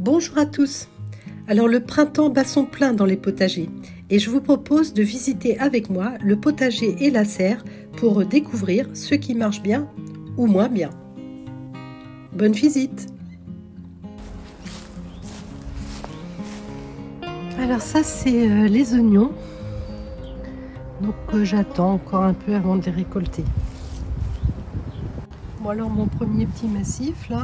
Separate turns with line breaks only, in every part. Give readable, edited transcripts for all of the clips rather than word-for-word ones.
Bonjour à tous. Alors le printemps bat son plein dans les potagers et je vous propose de visiter avec moi le potager et la serre pour découvrir ce qui marche bien ou moins bien. Bonne visite. Alors ça c'est les oignons. Donc j'attends encore un peu avant de les récolter. Bon alors mon premier petit massif là.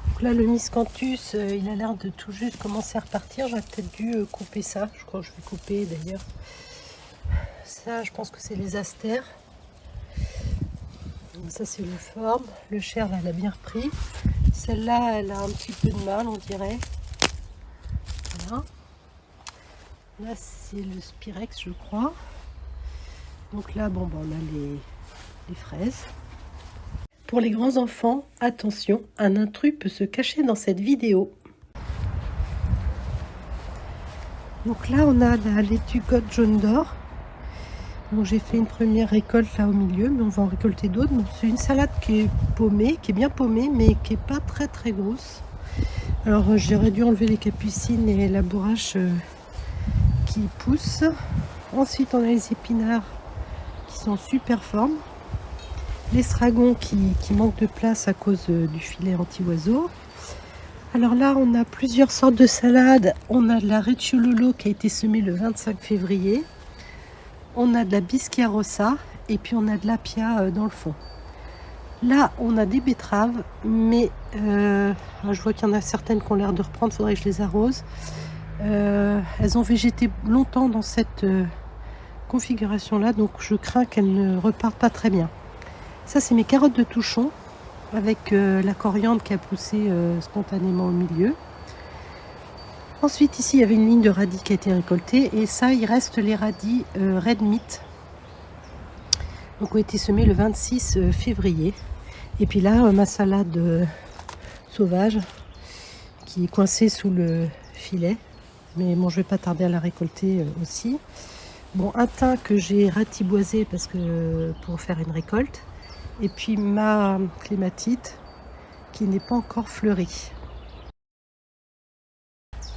Donc là le miscanthus il a l'air de tout juste commencer à repartir. J'aurais peut-être dû couper ça. Je crois que je vais couper d'ailleurs. Ça je pense que c'est les astères. Donc ça c'est le forme. Le cher là, elle a bien repris. Celle-là elle a un petit peu de mal on dirait. Voilà. Là c'est le spirex je crois. Donc là bon, on a les fraises. Pour les grands enfants, attention, un intrus peut se cacher dans cette vidéo. Donc là on a la laitue côte jaune d'or. Donc j'ai fait une première récolte là au milieu, mais on va en récolter d'autres. C'est une salade qui est paumée, qui est bien paumée, mais qui est pas très grosse. Alors j'aurais dû enlever les capucines et la bourrache qui poussent. Ensuite on a les épinards qui sont en super forme. L'estragon qui manque de place à cause du filet anti-oiseau. Alors là on a plusieurs sortes de salades. On a de la recciololo qui a été semée le 25 février. On a de la Bisquia rossa et puis on a de l'apia dans le fond. Là on a des betteraves, mais je vois qu'il y en a certaines qui ont l'air de reprendre, il faudrait que je les arrose. Elles ont végété longtemps dans cette configuration là, donc je crains qu'elles ne repartent pas très bien. Ça c'est mes carottes de Touchon avec la coriandre qui a poussé spontanément au milieu. Ensuite ici il y avait une ligne de radis qui a été récoltée et ça il reste les radis Red Meat. Donc ont été semés le 26 février. Et puis là ma salade sauvage qui est coincée sous le filet. Mais bon je vais pas tarder à la récolter aussi. Bon un thym que j'ai ratiboisé parce que pour faire une récolte. Et puis ma clématite qui n'est pas encore fleurie.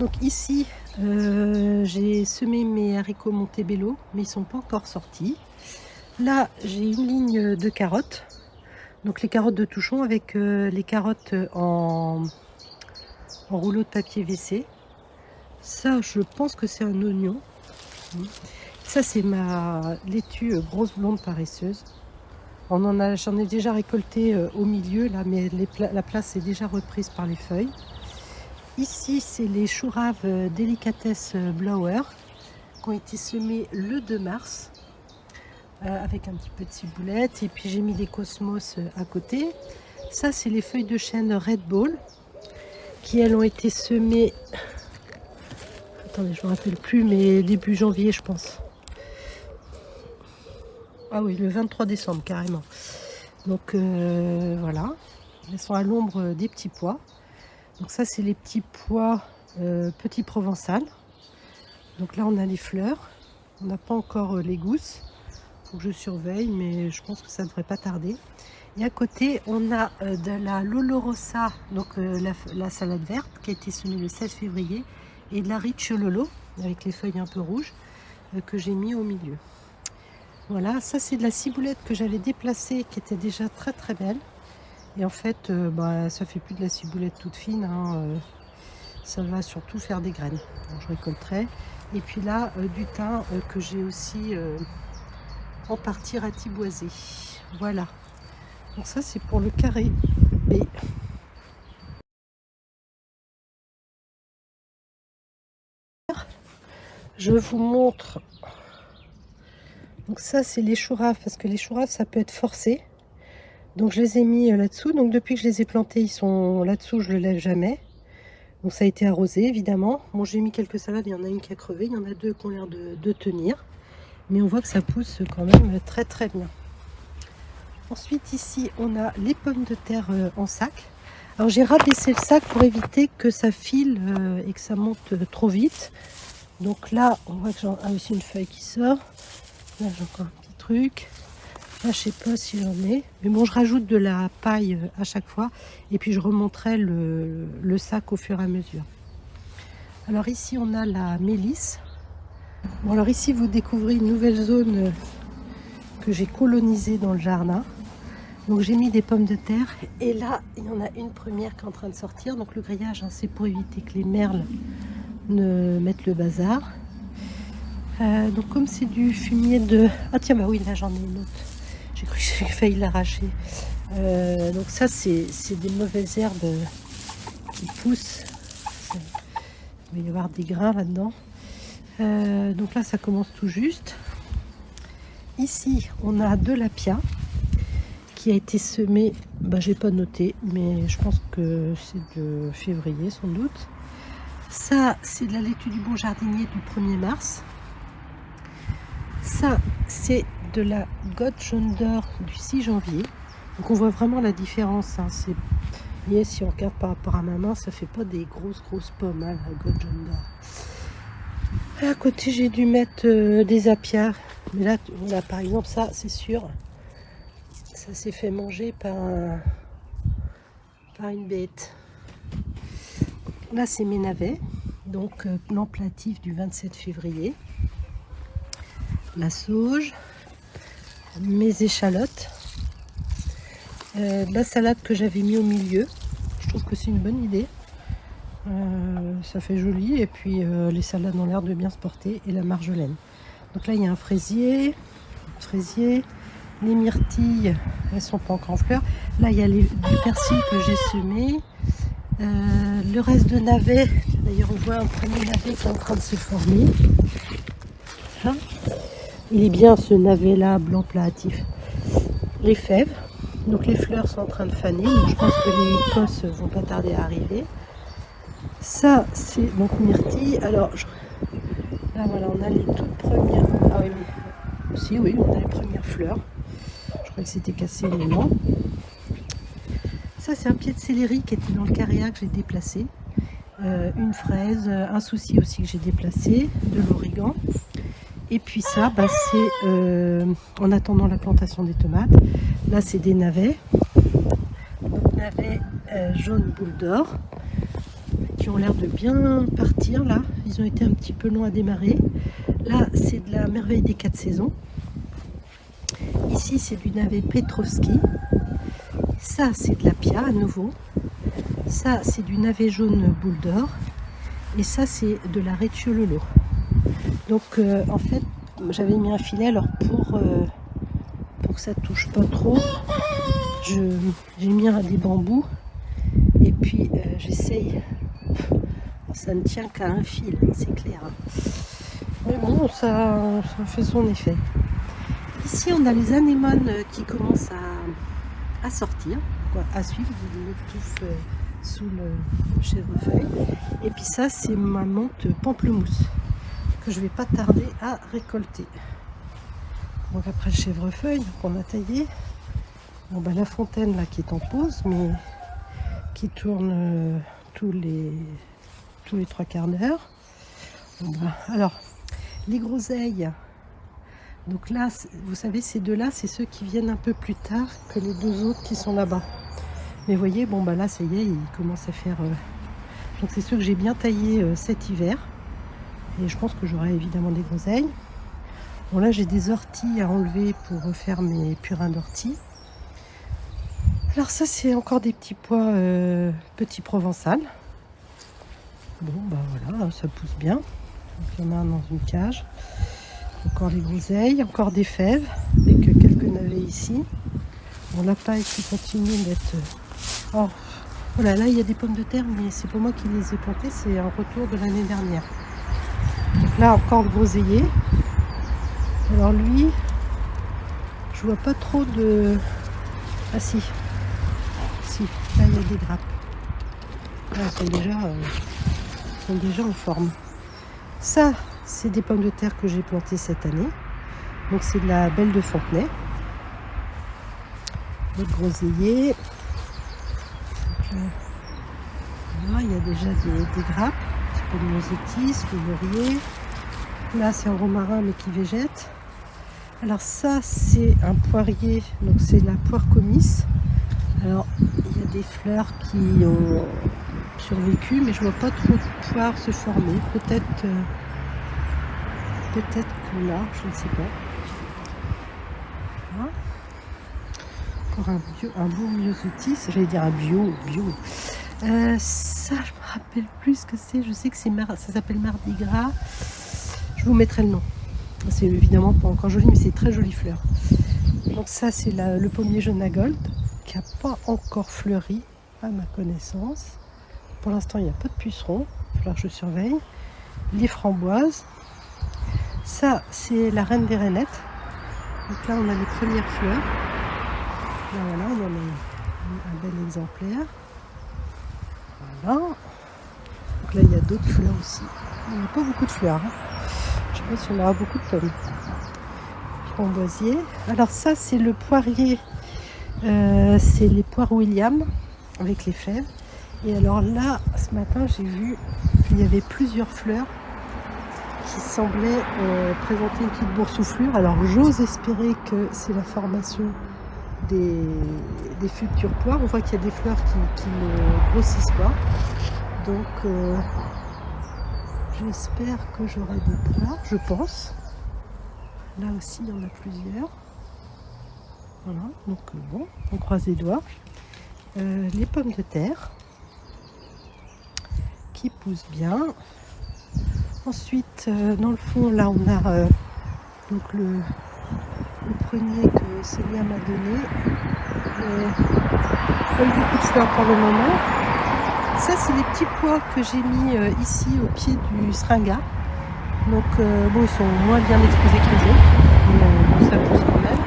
Donc ici j'ai semé mes haricots Montebello mais ils ne sont pas encore sortis. Là j'ai une ligne de carottes. Donc les carottes de Touchon avec les carottes en rouleau de papier WC. Ça je pense que c'est un oignon. Ça c'est ma laitue grosse blonde paresseuse. J'en ai déjà récolté au milieu là, mais la place est déjà reprise par les feuilles. Ici c'est les choux raves délicatesse blower qui ont été semés le 2 mars avec un petit peu de ciboulette, et puis j'ai mis des cosmos à côté. Ça c'est les feuilles de chêne Red Ball qui elles ont été semées, attendez je ne me rappelle plus, mais début janvier je pense. Ah oui, le 23 décembre carrément. Donc voilà, elles sont à l'ombre des petits pois. Donc ça c'est les petits pois petit provençal. Donc là on a les fleurs, on n'a pas encore les gousses. Faut que je surveille, mais je pense que ça ne devrait pas tarder. Et à côté on a de la Lolo Rossa, donc la salade verte qui a été semée le 16 février, et de la Ricciololo avec les feuilles un peu rouges que j'ai mis au milieu. Voilà, ça c'est de la ciboulette que j'avais déplacée qui était déjà très belle. Et en fait, ça fait plus de la ciboulette toute fine, hein, ça va surtout faire des graines. Donc, je récolterai. Et puis là, du thym que j'ai aussi en partie ratiboisé. Voilà. Donc ça c'est pour le carré B. Je vous montre. Donc ça c'est les choux raves, parce que les choux raves ça peut être forcé. Donc je les ai mis là-dessous. Donc depuis que je les ai plantés, ils sont là-dessous, je ne le lève jamais. Donc ça a été arrosé évidemment. Bon j'ai mis quelques salades, il y en a une qui a crevé, il y en a deux qui ont l'air de tenir. Mais on voit que ça pousse quand même très bien. Ensuite ici on a les pommes de terre en sac. Alors j'ai rabaissé le sac pour éviter que ça file et que ça monte trop vite. Donc là on voit que j'ai aussi une feuille qui sort. Là j'ai encore un petit truc. Là, je sais pas si j'en ai. Mais bon, je rajoute de la paille à chaque fois. Et puis, je remonterai le sac au fur et à mesure. Alors ici, on a la mélisse. Bon, alors ici, vous découvrez une nouvelle zone que j'ai colonisée dans le jardin. Donc, j'ai mis des pommes de terre. Et là, il y en a une première qui est en train de sortir. Donc, le grillage, hein, c'est pour éviter que les merles ne mettent le bazar. Donc, comme c'est du fumier de... Ah tiens, bah oui, là, j'en ai une autre. J'ai cru que j'ai failli l'arracher. Donc ça, c'est des mauvaises herbes qui poussent. Il va y avoir des grains là-dedans. Donc là, ça commence tout juste. Ici, on a de l'apia qui a été semé. Ben, j'ai pas noté, mais je pense que c'est de février sans doute. Ça, c'est de la laitue du bon jardinier du 1er mars. Ça, c'est de la gotte jaune d'or du 6 janvier. Donc on voit vraiment la différence. Hein. Vous voyez, si on regarde par rapport à ma main, ça fait pas des grosses pommes, hein, la gotte jaune d'or. À côté, j'ai dû mettre des apias. Mais là, par exemple, ça, c'est sûr, ça s'est fait manger par une bête. Là, c'est mes navets. Donc, plan platif du 27 février. La sauge, mes échalotes, la salade que j'avais mis au milieu. Je trouve que c'est une bonne idée. Ça fait joli et puis les salades ont l'air de bien se porter et la marjolaine. Donc là il y a un fraisier, les myrtilles, elles sont pas encore en fleurs. Là il y a du persil que j'ai semé. Le reste de navets, d'ailleurs on voit un premier navet qui est en train de se former. Là. Il est bien ce navet là blanc platif. Les fèves, donc les fleurs sont en train de faner, donc je pense que les cosses vont pas tarder à arriver. Ça c'est donc myrtille. Alors là voilà, on a les toutes premières. Ah oui, mais si oui, on a les premières fleurs. Je crois que c'était cassé le moment. Ça c'est un pied de céleri qui était dans le caréa que j'ai déplacé. Une fraise, un souci aussi que j'ai déplacé, de l'origan. Et puis ça, bah, c'est en attendant la plantation des tomates. Là, c'est des navets. Donc, navets jaune boule d'or qui ont l'air de bien partir. Là, ils ont été un petit peu longs à démarrer. Là, c'est de la merveille des 4 saisons. Ici, c'est du navet Petrovski. Ça, c'est de la pia à nouveau. Ça, c'est du navet jaune boule d'or. Et ça, c'est de la Recciololo. Donc en fait j'avais mis un filet, alors pour que ça touche pas trop, j'ai mis des bambous et puis j'essaye, ça ne tient qu'à un fil, c'est clair. Mais bon, ça fait son effet. Ici on a les anémones qui commencent à sortir, quoi, à suivre, vous l'étouffe sous le chèvrefeuille. Et puis ça c'est ma menthe pamplemousse que je vais pas tarder à récolter. Donc après le chèvrefeuille qu'on a taillé, bon, bah, la fontaine là qui est en pause mais qui tourne tous les 3 quarts d'heure. Bon, bah, alors les groseilles, donc là vous savez ces deux là c'est ceux qui viennent un peu plus tard que les deux autres qui sont là-bas. Mais vous voyez, bon bah là ça y est, ils commencent à faire donc c'est ceux que j'ai bien taillés cet hiver. Et je pense que j'aurai évidemment des groseilles. Bon là j'ai des orties à enlever pour refaire mes purins d'orties. Alors ça c'est encore des petits pois petits provençal. Bon bah voilà, ça pousse bien. Donc il y en a un dans une cage. Encore les groseilles, encore des fèves, avec quelques navets ici. Bon la paille qui continue d'être... Oh voilà, là il y a des pommes de terre, mais c'est pas moi qui les ai plantées, c'est un retour de l'année dernière. Donc là encore le groseillier. Alors lui, je vois pas trop de... Ah si, là il y a des grappes. Là, elles sont déjà en forme. Ça, c'est des pommes de terre que j'ai plantées cette année. Donc c'est de la belle de Fontenay. Le groseillier. Là, il y a déjà des grappes. Un petit peu de myosotis, le laurier. Là, c'est un romarin mais qui végète. Alors ça c'est un poirier, donc c'est la poire comice. Alors il y a des fleurs qui ont survécu, mais je vois pas trop de poires se former. Peut-être que là, je ne sais pas. Voilà. Encore un beau myosotis, j'allais dire un bio. Ça, je me rappelle plus ce que c'est. Je sais que ça s'appelle Mardi Gras. Je vous mettrai le nom. C'est évidemment pas encore joli, mais c'est très jolie fleur. Donc ça, c'est le pommier jaune à gold qui n'a pas encore fleuri à ma connaissance. Pour l'instant, il n'y a pas de pucerons. Il va falloir que je surveille. Les framboises. Ça, c'est la reine des rainettes. Donc là, on a les premières fleurs. Là, voilà, on en a un bel exemplaire. Voilà. Donc là, il y a d'autres fleurs aussi. Il n'y a pas beaucoup de fleurs. Hein. Je ne sais pas si on aura beaucoup de pommes. Framboisier. Alors ça, c'est le poirier. C'est les poires William avec les fèves. Et alors là, ce matin, j'ai vu qu'il y avait plusieurs fleurs qui semblaient présenter une petite boursouflure. Alors j'ose espérer que c'est la formation des futures poires. On voit qu'il y a des fleurs qui ne grossissent pas. Donc j'espère que j'aurai des poires, je pense. Là aussi, il y en a plusieurs. Voilà, donc bon, on croise les doigts. Les pommes de terre qui poussent bien. Ensuite, dans le fond, là, on a donc le prunier que Célia m'a donné. Pas eu beaucoup de fleurs pour le moment. Ça, c'est les petits pois que j'ai mis ici au pied du seringa. Donc, bon, ils sont moins bien exposés que les autres, mais ça pousse quand même.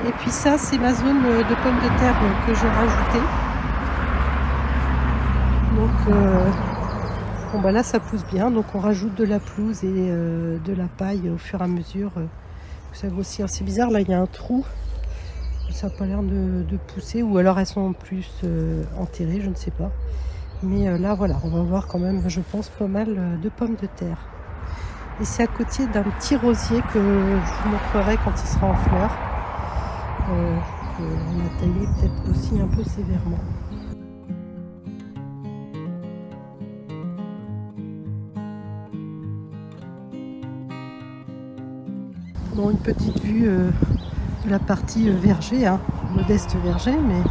Et puis ça, c'est ma zone de pommes de terre que j'ai rajoutée. Donc, bon, bah là, ça pousse bien. Donc, on rajoute de la pelouse et de la paille au fur et à mesure que ça grossit. C'est bizarre, là, il y a un trou. Ça n'a pas l'air de pousser. Ou alors, elles sont plus enterrées, je ne sais pas. Mais là, voilà, on va voir quand même, je pense, pas mal de pommes de terre. Et c'est à côté d'un petit rosier que je vous montrerai quand il sera en fleurs. On a taillé peut-être aussi un peu sévèrement. Bon, une petite vue de la partie verger, hein, modeste verger, mais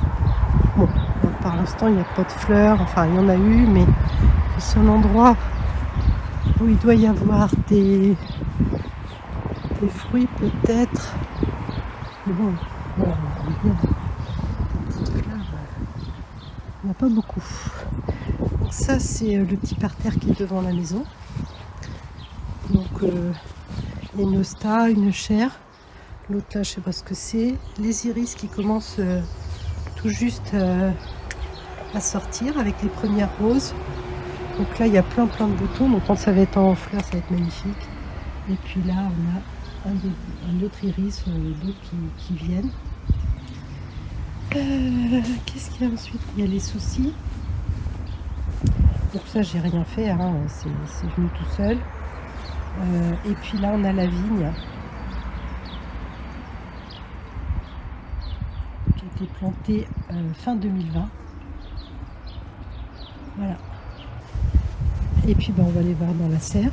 bon, par l'instant il n'y a pas de fleurs, enfin il y en a eu, mais c'est un endroit où il doit y avoir des fruits peut-être. Mais bon, voilà, il y a des petites fleurs, il n'y en a pas beaucoup. Donc ça c'est le petit parterre qui est devant la maison. Donc il y a une hosta, une chaire. L'autre là, je sais pas ce que c'est. Les iris qui commencent tout juste à sortir avec les premières roses. Donc là, il y a plein de boutons. Donc quand ça va être en fleurs, ça va être magnifique. Et puis là, on a un autre iris, d'autres qui viennent. Qu'est-ce qu'il y a ensuite? Il y a les soucis. Donc ça, j'ai rien fait. Hein. C'est venu tout seul. Et puis là, on a la vigne. Planté fin 2020. Voilà. Et puis on va aller voir dans la serre.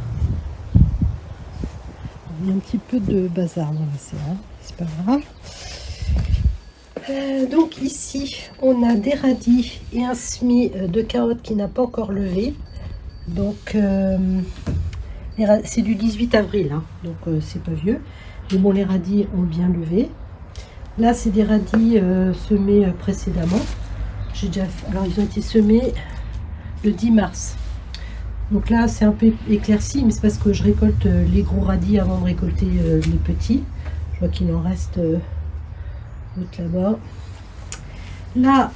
Il y a un petit peu de bazar dans la serre, hein. C'est pas grave. Donc ici, on a des radis et un semis de carottes qui n'a pas encore levé. Donc c'est du 18 avril, hein. Donc c'est pas vieux. Mais bon, les radis ont bien levé. Là, c'est des radis semés précédemment. Alors, ils ont été semés le 10 mars. Donc là, c'est un peu éclairci, mais c'est parce que je récolte les gros radis avant de récolter les petits. Je vois qu'il en reste d'autres là-bas. Là,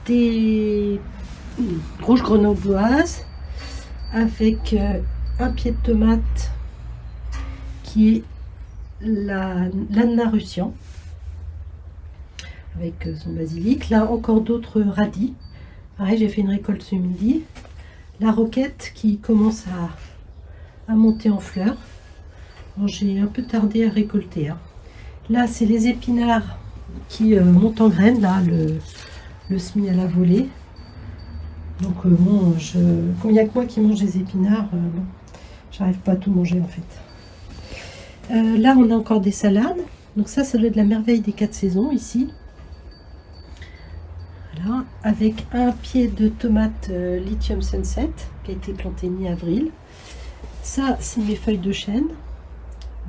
des rouges grenobloises avec un pied de tomate qui est l'Anna Russian, avec son basilic. Là, encore d'autres radis. Pareil, j'ai fait une récolte ce midi. La roquette qui commence à monter en fleurs. Bon, j'ai un peu tardé à récolter, hein. Là, c'est les épinards qui montent en graines, là, le semis à la volée. Donc, bon, comme il n'y a que moi qui mange des épinards, bon, j'arrive pas à tout manger en fait. Là, on a encore des salades. Donc ça doit être la merveille des 4 saisons ici. Voilà, avec un pied de tomate Lithium Sunset qui a été planté mi-avril. Ça, c'est mes feuilles de chêne,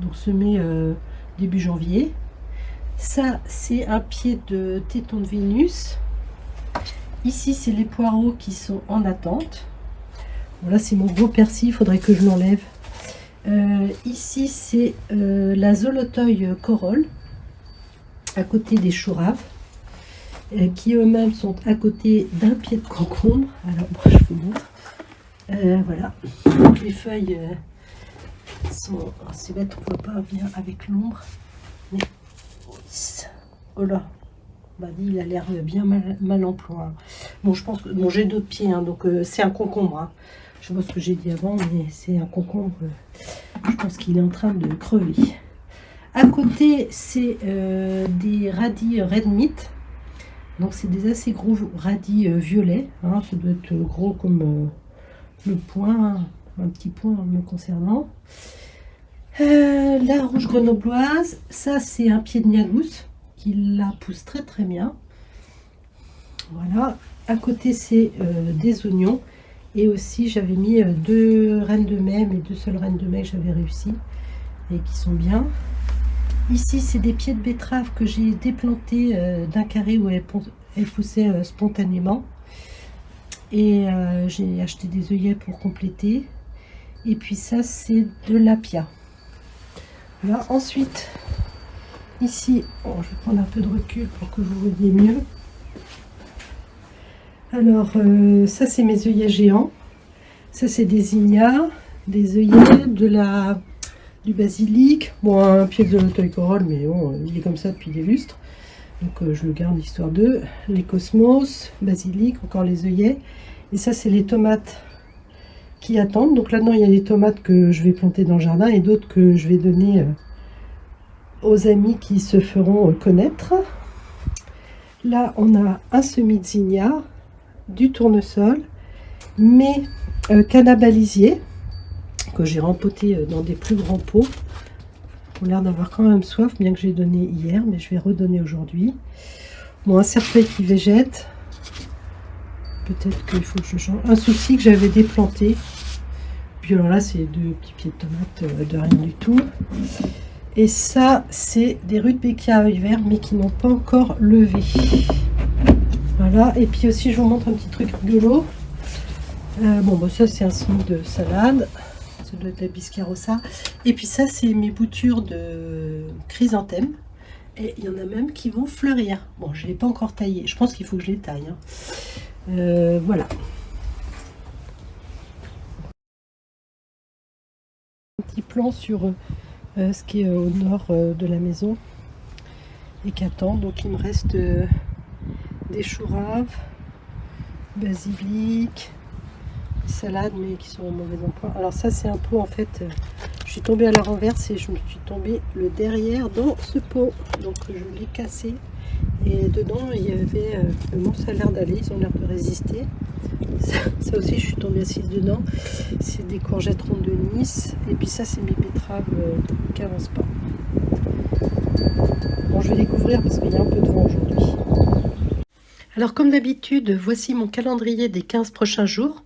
donc semées début janvier. Ça, c'est un pied de téton de Vénus. Ici, c'est les poireaux qui sont en attente. Voilà, c'est mon gros persil, il faudrait que je l'enlève. Ici, c'est la Zolotoy corolle, à côté des choux raves, qui eux-mêmes sont à côté d'un pied de concombre. Alors, bon, je vous montre. Voilà, donc les feuilles sont... C'est bête, on ne voit pas bien avec l'ombre. Mais... Oh là, bah, il a l'air bien mal en point. Bon, je pense que... Bon, j'ai d'autres pieds, hein, donc c'est un concombre. Hein. Je sais pas ce que j'ai dit avant, mais c'est un concombre. Je pense qu'il est en train de crever. À côté, c'est des radis red meat. Donc, c'est des assez gros radis violets. Hein. Ça doit être gros comme le poing, un petit point me concernant. La rouge grenobloise, ça, c'est un pied de niagousse qui la pousse très très bien. Voilà. À côté, c'est des oignons. Et aussi, j'avais mis 2 reines de mai, mais 2 seules reines de mai que j'avais réussi et qui sont bien. Ici, c'est des pieds de betterave que j'ai déplantés d'un carré où elles poussaient spontanément. Et j'ai acheté des œillets pour compléter. Et puis ça, c'est de l'apia. Voilà. Ensuite, ici, bon, je vais prendre un peu de recul pour que vous voyez mieux. Alors, ça, c'est mes œillets géants. Ça, c'est des zinnias, des œillets, du basilic. Bon, un pied de Zolotoy corolle, mais bon, il est comme ça depuis des lustres. Donc, je le garde histoire de. Les cosmos, basilic, encore les œillets. Et ça, c'est les tomates qui attendent. Donc, là-dedans, il y a des tomates que je vais planter dans le jardin et d'autres que je vais donner aux amis qui se feront connaître. Là, on a un semis de zinnia, du tournesol, mais cannabalisier que j'ai rempoté dans des plus grands pots. On a l'air d'avoir quand même soif, bien que j'ai donné hier, mais je vais redonner aujourd'hui. Bon, un cerfeuil qui végète. Peut-être qu'il faut que je change. Un souci que j'avais déplanté. Puis alors là, c'est 2 petits pieds de tomates de rien du tout. Et ça, c'est des rudbeckia à œil vert, mais qui n'ont pas encore levé. Voilà, et puis aussi je vous montre un petit truc rigolo. Bon, bah, ça c'est un semis de salade, ça doit être la biscarossa. Et puis ça c'est mes boutures de chrysanthème. Et il y en a même qui vont fleurir. Bon, je ne l'ai pas encore taillé, je pense qu'il faut que je les taille. Hein. Voilà. Un petit plan sur ce qui est au nord de la maison et qui attend. Donc il me reste... des choux raves, basilic, salades mais qui sont en mauvais emploi. Alors ça c'est un pot en fait, je suis tombée à la renverse et je me suis tombée le derrière dans ce pot. Donc je l'ai cassé et dedans il y avait, bon ça a l'air d'aller, ils ont l'air de résister. Ça aussi je suis tombée assise dedans. C'est des courgettes rondes de Nice et puis ça c'est mes betteraves qui n'avancent pas. Bon je vais découvrir parce qu'il y a un peu de vent aujourd'hui. Alors comme d'habitude, voici mon calendrier des 15 prochains jours.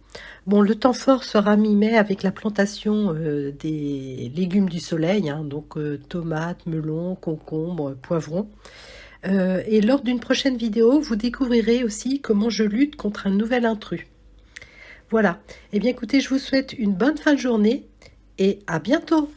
Bon, le temps fort sera mi-mai avec la plantation des légumes du soleil, hein, donc tomates, melons, concombres, poivrons. Et lors d'une prochaine vidéo, vous découvrirez aussi comment je lutte contre un nouvel intrus. Voilà. Eh bien écoutez, je vous souhaite une bonne fin de journée et à bientôt.